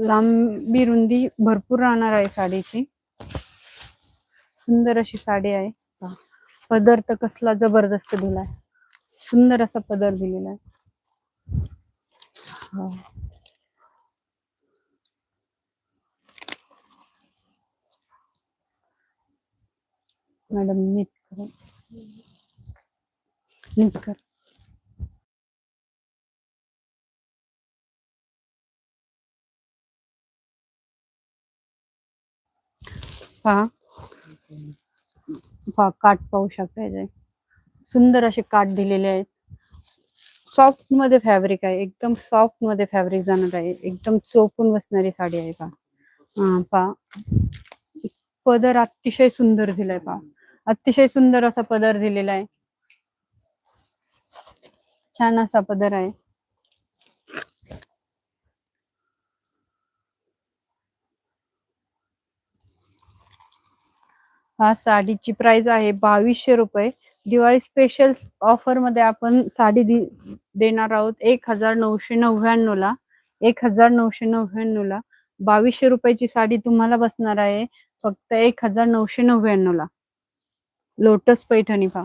लांबी रुंदी भरपूर राहणार आहे साडीची. सुंदर अशी साडी आहे. पदर तर कसला जबरदस्त दिलाय. सुंदर असा पदर दिलेला आहे. मॅडम नीट कर. पहा काठ पाहू शकता. सुंदर असे काठ दिलेले आहेत. सॉफ्ट मध्ये फॅब्रिक आहे. एकदम सॉफ्ट मध्ये फॅब्रिक जाणार आहे. एकदम चोपून बसणारी साडी आहे. पहा पदर अतिशय सुंदर दिलाय. पहा अतिशय सुंदर असा पदर दिलेला आहे. छान असा पदर आहे. हा साडीची प्राइस आहे 2200 रुपये. दिवाळी स्पेशल ऑफर मध्ये आपण साडी देणार आहोत 1999 ला. 1999 ला 2200 रुपयाची साडी तुम्हाला बसणार आहे फक्त 1999 ला. लोटस पैठणी पहा.